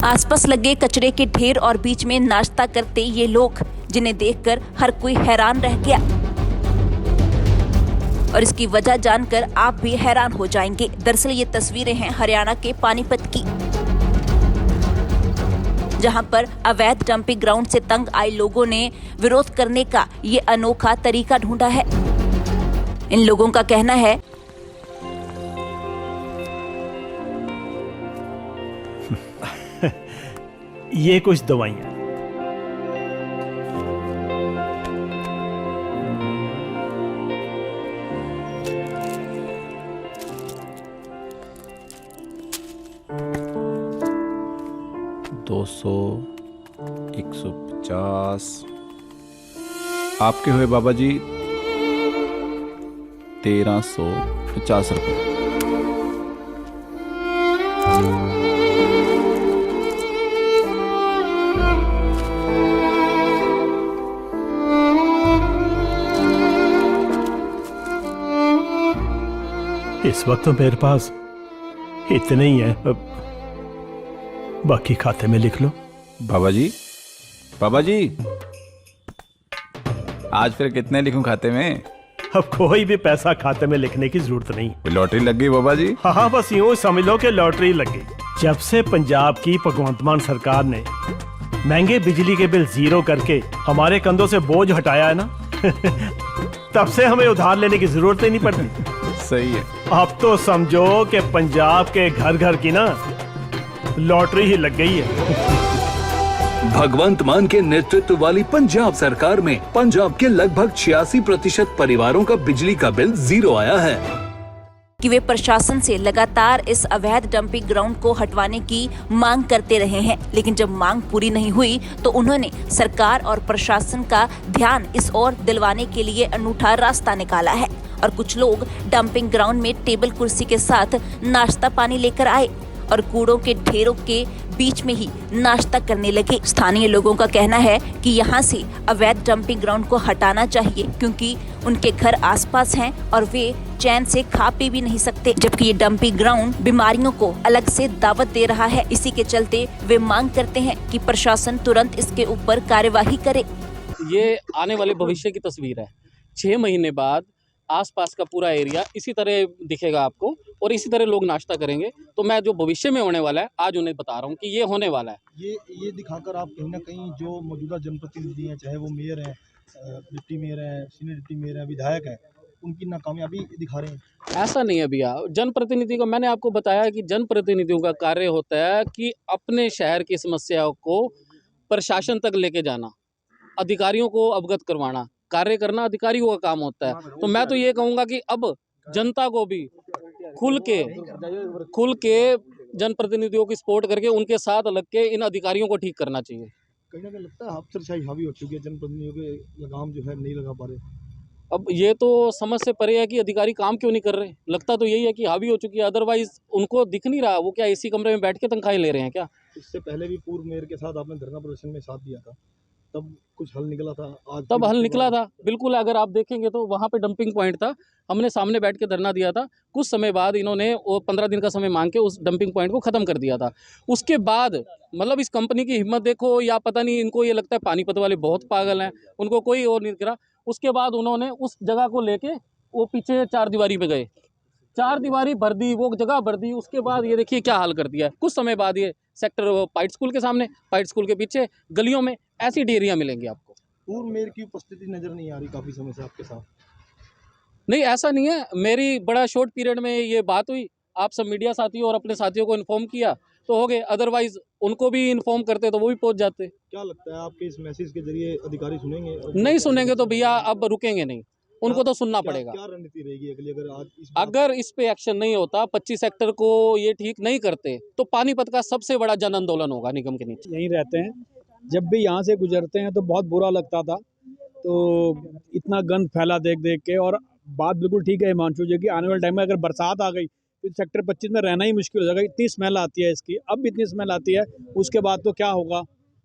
आसपास लगे कचरे के ढेर और बीच में नाश्ता करते ये लोग, जिन्हें देखकर हर कोई हैरान रह गया। और इसकी वजह जानकर आप भी हैरान हो जाएंगे। दरअसल ये तस्वीरें हैं हरियाणा के पानीपत की, जहां पर अवैध डंपिंग ग्राउंड से तंग आए लोगों ने विरोध करने का ये अनोखा तरीका ढूंढा है। इन लोगों का कहना है ये कुछ दवाइयाँ। दो सौ 150 आपके हुए बाबा जी 1350 रुपये। इस वक्त तो मेरे पास इतने ही है, बाकी खाते में लिख लो। बाबा जी आज फिर कितने लिखूं खाते में? अब कोई भी पैसा खाते में लिखने की जरूरत नहीं। लॉटरी लग गई बाबा जी। हाँ, बस यूं समझ लो कि लॉटरी लग गई। जब से पंजाब की भगवंत मान सरकार ने महंगे बिजली के बिल जीरो करके हमारे कंधों से बोझ हटाया है ना तब से हमें उधार लेने की जरूरत ही नहीं पड़ती। सही है। अब तो समझो कि पंजाब के घर घर की ना लॉटरी ही लग गई है। भगवंत मान के नेतृत्व वाली पंजाब सरकार में पंजाब के लगभग 86% परिवारों का बिजली का बिल जीरो आया है। कि वे प्रशासन से लगातार इस अवैध डंपिंग ग्राउंड को हटवाने की मांग करते रहे हैं, लेकिन जब मांग पूरी नहीं हुई तो उन्होंने सरकार और प्रशासन का ध्यान इस ओर दिलवाने के लिए अनूठा रास्ता निकाला है। और कुछ लोग डंपिंग ग्राउंड में टेबल कुर्सी के साथ नाश्ता पानी लेकर आए और कूड़ों के ढेरों के बीच में ही नाश्ता करने लगे। स्थानीय लोगों का कहना है कि यहाँ से अवैध डंपिंग ग्राउंड को हटाना चाहिए, क्योंकि उनके घर आसपास हैं और वे चैन से खा पी भी नहीं सकते, जबकि ये डंपिंग ग्राउंड बीमारियों को अलग से दावत दे रहा है। इसी के चलते वे मांग करते हैं कि प्रशासन तुरंत इसके ऊपर कार्यवाही करे। ये आने वाले भविष्य की तस्वीर है। 6 महीने बाद आसपास का पूरा एरिया इसी तरह दिखेगा आपको और इसी तरह लोग नाश्ता करेंगे। तो मैं जो भविष्य में होने वाला है आज उन्हें बता रहा हूँ कि ये होने वाला है। ये दिखाकर आप कहीं ना कहीं जो मौजूदा जनप्रतिनिधि हैं, चाहे वो मेयर हैं, डिप्टी मेयर हैं, सीनियर डिप्टी मेयर हैं, विधायक हैं, उनकी नाकामयाबी दिखा रहे हैं। ऐसा नहीं है भैया। जनप्रतिनिधि को मैंने आपको बताया कि जनप्रतिनिधियों का कार्य होता है कि अपने शहर की समस्याओं को प्रशासन तक लेके जाना, अधिकारियों को अवगत करवाना, कार्य करना अधिकारियों का काम होता है। तो मैं तो ये कहूँगा कि अब जनता को भी खुल के जनप्रतिनिधियों की सपोर्ट करके उनके साथ लग के इन अधिकारियों को ठीक करना चाहिए। कहीं ना कहीं लगता है अफसरशाही हावी हो चुकी है, जनप्रतिनिधियों के लगाम जो है नहीं लगा पा रहे। अब ये तो समझ से परे है कि अधिकारी काम क्यों नहीं कर रहे। लगता तो यही है कि हावी हो चुकी है, अदरवाइज उनको दिख नहीं रहा। वो क्या एसी कमरे में बैठ के तनख्वाहें ले रहे हैं क्या? इससे पहले भी पूर्व मेयर के साथ आपने धरना प्रदर्शन में साथ दिया था, तब कुछ हल निकला था? आज तब हल निकला था, बिल्कुल। अगर आप देखेंगे तो वहाँ पे डंपिंग पॉइंट था, हमने सामने बैठ के धरना दिया था। कुछ समय बाद इन्होंने वो 15 दिन का समय मांग के उस डंपिंग पॉइंट को ख़त्म कर दिया था। उसके बाद मतलब इस कंपनी की हिम्मत देखो, या पता नहीं इनको ये लगता है पानीपत वाले बहुत पागल हैं, उनको कोई और नहीं करा। उसके बाद उन्होंने उस जगह को लेके वो पीछे 4 दीवारी पे गए, 4 दीवारी भर दी, वो जगह भर दी। उसके बाद ये देखिए क्या हाल कर दिया है। कुछ समय बाद ये सेक्टर पाइट स्कूल के सामने, पाइट स्कूल के पीछे गलियों में ऐसी डेयरियाँ मिलेंगी आपको। पूर्व मेयर की उपस्थिति नजर नहीं आ रही काफी समय से आपके साथ? नहीं, ऐसा नहीं है। मेरी बड़ा शॉर्ट पीरियड में ये बात हुई, आप सब मीडिया साथियों और अपने साथियों को इन्फॉर्म किया तो हो गए, अदरवाइज उनको भी इन्फॉर्म करते तो वो भी पहुंच जाते। क्या लगता है आपके इस मैसेज के जरिए अधिकारी सुनेंगे? नहीं सुनेंगे तो भैया अब रुकेंगे नहीं, उनको तो सुनना पड़ेगा। क्या रणनीति रहेगी अगली अगर इस पे एक्शन नहीं होता, 25 सेक्टर को ये ठीक नहीं करते, तो पानीपत का सबसे बड़ा जन आंदोलन होगा निगम के नीचे। यहीं रहते हैं, जब भी यहाँ से गुजरते हैं तो बहुत बुरा लगता था। तो इतना गंद फैला देख देख के, और बात बिल्कुल ठीक है हिमांशु जी की, आने वाले टाइम में अगर बरसात आ गई तो सेक्टर 25 में रहना ही मुश्किल हो जाएगा। इतनी स्मेल आती है इसकी, अब भी इतनी स्मेल आती है, उसके बाद तो क्या होगा।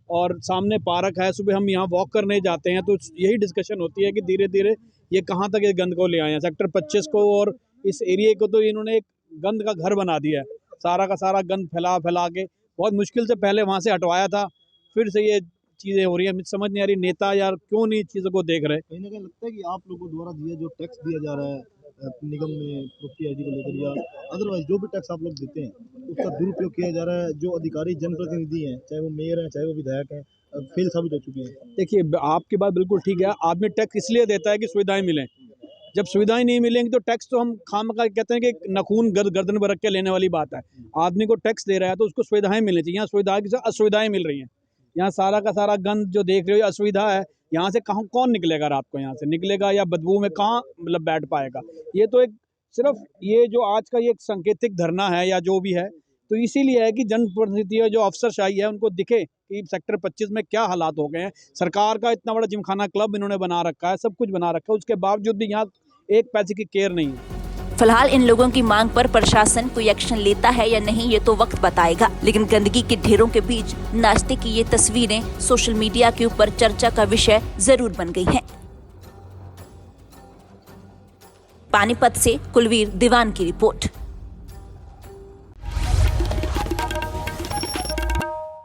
और सामने पार्क है, सुबह हम यहाँ वॉक करने जाते हैं तो यही डिस्कशन होती है कि धीरे धीरे ये कहाँ तक ये गंद को ले आए हैं। सेक्टर 25 को और इस एरिया को तो इन्होंने एक गंद का घर बना दिया है, सारा का सारा गंद फैला फैला के बहुत मुश्किल से पहले वहाँ से हटवाया था, फिर से ये चीज़ें हो रही हैं। मुझे समझ नहीं आ रही नेता यार क्यों नहीं चीज़ों को देख रहे। कहीं ना कहीं लगता है कि आप लोगों द्वारा दिया जो टैक्स दिया जा रहा है निगम में प्रॉपर्टी आईडी को लेकर या अदरवाइज जो भी टैक्स आप लोग देते हैं उसका दुरुपयोग किया जा रहा है। जो अधिकारी जनप्रतिनिधि हैं, चाहे वो मेयर हैं चाहे वो विधायक हैं, फेल साबित हो चुके हैं। देखिए आपकी बात बिल्कुल ठीक है, आदमी टैक्स इसलिए देता है कि सुविधाएं मिलें। जब सुविधाएं नहीं मिलेंगी तो टैक्स तो हम खामखा कहते हैं कि नखून गर्दन पर रख के लेने वाली बात है। आदमी को टैक्स दे रहा है तो उसको सुविधाएं मिलनी चाहिए। यहाँ सुविधा की असुविधाएं मिल रही हैं। यहाँ सारा का सारा गंद जो देख रहे हो असुविधा है। यहाँ से कहाँ कौन निकलेगा रात को, यहाँ से निकलेगा या बदबू में कहाँ मतलब बैठ पाएगा। ये तो एक सिर्फ ये जो आज का ये एक सांकेतिक धरना है या जो भी है तो इसीलिए है कि जनप्रतिनिधि जो अफसरशाही है उनको दिखे कि सेक्टर 25 में क्या हालात हो गए हैं। सरकार का इतना बड़ा जिमखाना क्लब इन्होंने बना रखा है, सब कुछ बना रखा है, उसके बावजूद भी यहाँ एक पैसे की केयर नहीं है। फिलहाल इन लोगों की मांग पर प्रशासन कोई एक्शन लेता है या नहीं ये तो वक्त बताएगा, लेकिन गंदगी के ढेरों के बीच नाश्ते की ये तस्वीरें सोशल मीडिया के ऊपर चर्चा का विषय जरूर बन गई हैं। पानीपत से कुलवीर दीवान की रिपोर्ट।